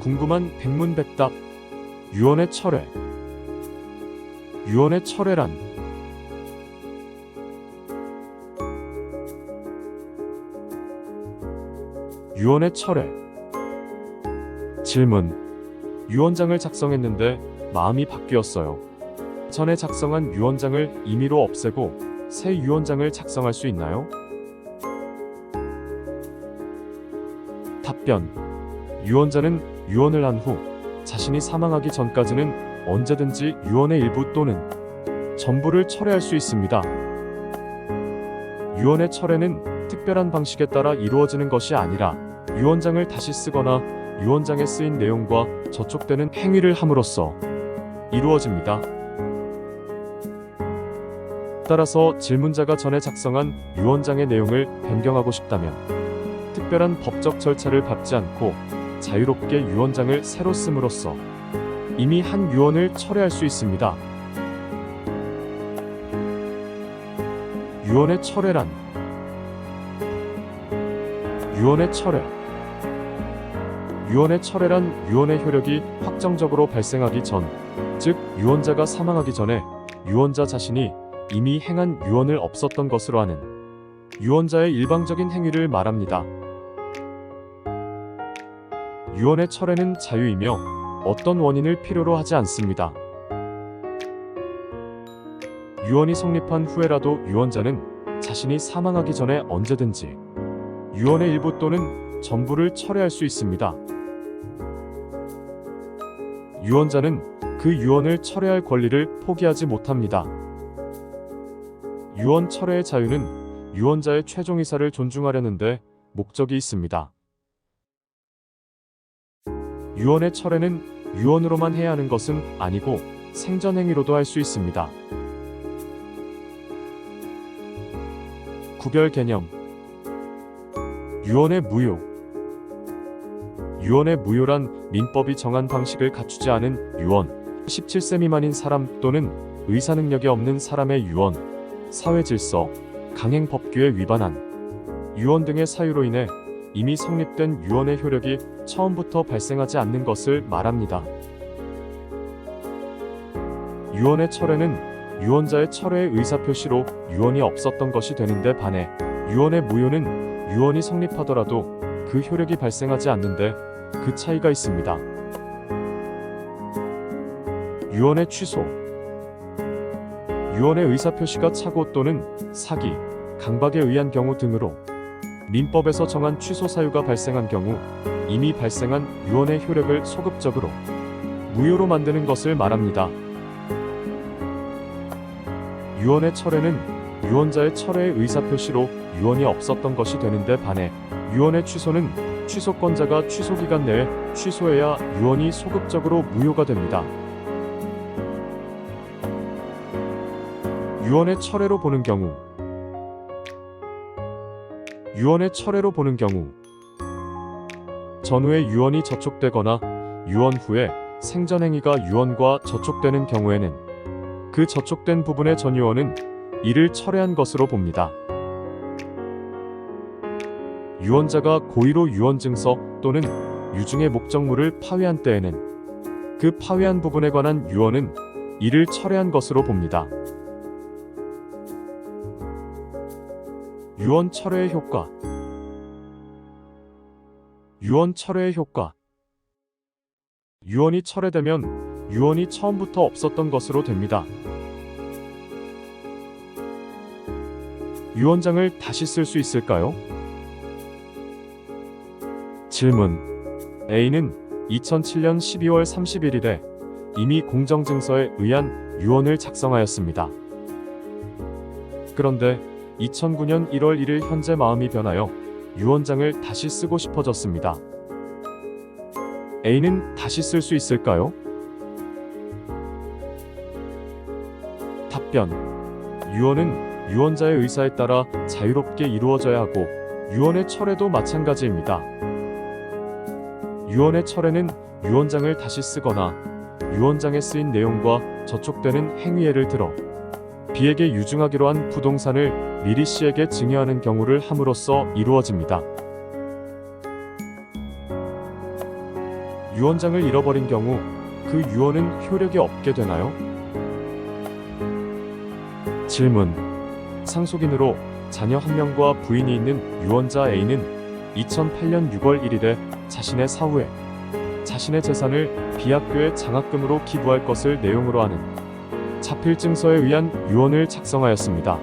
궁금한 백문백답. 유언의 철회. 유언의 철회란 유언의 철회. 질문. 유언장을 작성했는데 마음이 바뀌었어요. 전에 작성한 유언장을 임의로 없애고 새 유언장을 작성할 수 있나요? 답변. 유언자는 유언을 한 후 자신이 사망하기 전까지는 언제든지 유언의 일부 또는 전부를 철회할 수 있습니다. 유언의 철회는 특별한 방식에 따라 이루어지는 것이 아니라 유언장을 다시 쓰거나 유언장에 쓰인 내용과 저촉되는 행위를 함으로써 이루어집니다. 따라서 질문자가 전에 작성한 유언장의 내용을 변경하고 싶다면 특별한 법적 절차를 밟지 않고 자유롭게 유언장을 새로 씀으로써 이미 한 유언을 철회할 수 있습니다. 유언의 철회란 유언의 철회. 유언의 철회란 유언의 효력이 확정적으로 발생하기 전, 즉 유언자가 사망하기 전에 유언자 자신이 이미 행한 유언을 없었던 것으로 하는 유언자의 일방적인 행위를 말합니다. 유언의 철회는 자유이며 어떤 원인을 필요로 하지 않습니다. 유언이 성립한 후에라도 유언자는 자신이 사망하기 전에 언제든지 유언의 일부 또는 전부를 철회할 수 있습니다. 유언자는 그 유언을 철회할 권리를 포기하지 못합니다. 유언 철회의 자유는 유언자의 최종 의사를 존중하려는 데 목적이 있습니다. 유언의 철회는 유언으로만 해야 하는 것은 아니고 생전행위로도 할 수 있습니다. 구별 개념. 유언의 무효. 유언의 무효란 민법이 정한 방식을 갖추지 않은 유언, 17세 미만인 사람 또는 의사 능력이 없는 사람의 유언, 사회 질서, 강행 법규에 위반한 유언 등의 사유로 인해 이미 성립된 유언의 효력이 처음부터 발생하지 않는 것을 말합니다. 유언의 철회는 유언자의 철회의 의사표시로 유언이 없었던 것이 되는데 반해 유언의 무효는 유언이 성립하더라도 그 효력이 발생하지 않는데 그 차이가 있습니다. 유언의 취소. 유언의 의사표시가 착오 또는 사기, 강박에 의한 경우 등으로 민법에서 정한 취소 사유가 발생한 경우 이미 발생한 유언의 효력을 소급적으로 무효로 만드는 것을 말합니다. 유언의 철회는 유언자의 철회의 의사표시로 유언이 없었던 것이 되는데 반해 유언의 취소는 취소권자가 취소기간 내에 취소해야 유언이 소급적으로 무효가 됩니다. 유언의 철회로 보는 경우. 유언의 철회로 보는 경우 전후에 유언이 저촉되거나 유언 후에 생전행위가 유언과 저촉되는 경우에는 그 저촉된 부분의 전 유언은 이를 철회한 것으로 봅니다. 유언자가 고의로 유언증서 또는 유증의 목적물을 파회한 때에는 그 파회한 부분에 관한 유언은 이를 철회한 것으로 봅니다. 유언 철회의 효과. 유언 철회의 효과. 유언이 철회되면 유언이 처음부터 없었던 것으로 됩니다. 유언장을 다시 쓸 수 있을까요? 질문. A는 2007년 12월 31일에 이미 공정증서에 의한 유언을 작성하였습니다. 그런데 2009년 1월 1일 현재 마음이 변하여 유언장을 다시 쓰고 싶어졌습니다. A는 다시 쓸 수 있을까요? 답변. 유언은 유언자의 의사에 따라 자유롭게 이루어져야 하고 유언의 철회도 마찬가지입니다. 유언의 철회는 유언장을 다시 쓰거나 유언장에 쓰인 내용과 저촉되는 행위예를 들어 B에게 유증하기로 한 부동산을 미리 C에게 증여하는 경우를 함으로써 이루어집니다. 유언장을 잃어버린 경우 그 유언은 효력이 없게 되나요? 질문. 상속인으로 자녀 1명과 부인이 있는 유언자 A는 2008년 6월 1일에 자신의 사후에 자신의 재산을 비학교에 장학금으로 기부할 것을 내용으로 하는 자필증서에 의한 유언을 작성하였습니다.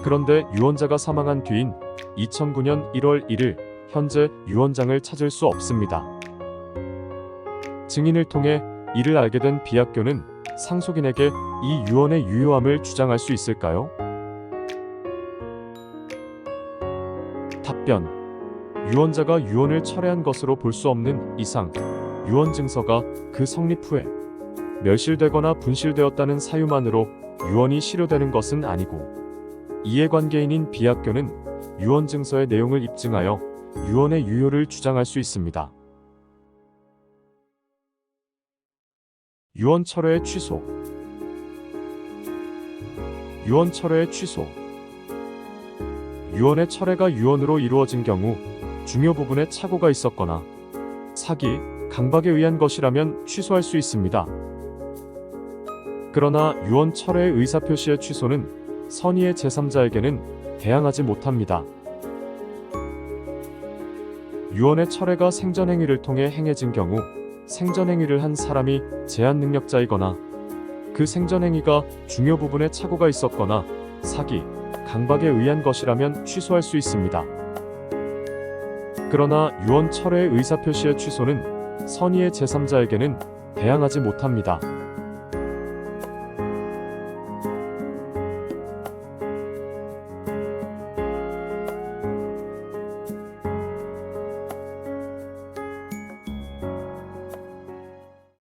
그런데 유언자가 사망한 뒤인 2009년 1월 1일 현재 유언장을 찾을 수 없습니다. 증인을 통해 이를 알게 된 비학교는 상속인에게 이 유언의 유효함을 주장할 수 있을까요? 답변. 유언자가 유언을 철회한 것으로 볼 수 없는 이상 유언 증서가 그 성립 후에 멸실되거나 분실되었다는 사유만으로 유언이 실효되는 것은 아니고, 이해관계인인 비학교는 유언 증서의 내용을 입증하여 유언의 유효를 주장할 수 있습니다. 유언 철회의 취소. 유언 철회의 취소. 유언의 철회가 유언으로 이루어진 경우 중요 부분에 착오가 있었거나 사기, 강박에 의한 것이라면 취소할 수 있습니다. 그러나 유언 철회의 의사표시의 취소는 선의의 제3자에게는 대항하지 못합니다. 유언의 철회가 생전행위를 통해 행해진 경우 생전행위를 한 사람이 제한 능력자이거나 그 생전행위가 중요 부분에 착오가 있었거나 사기, 강박에 의한 것이라면 취소할 수 있습니다. 그러나 유언 철회의 의사표시의 취소는 선의의 제3자에게는 대항하지 못합니다.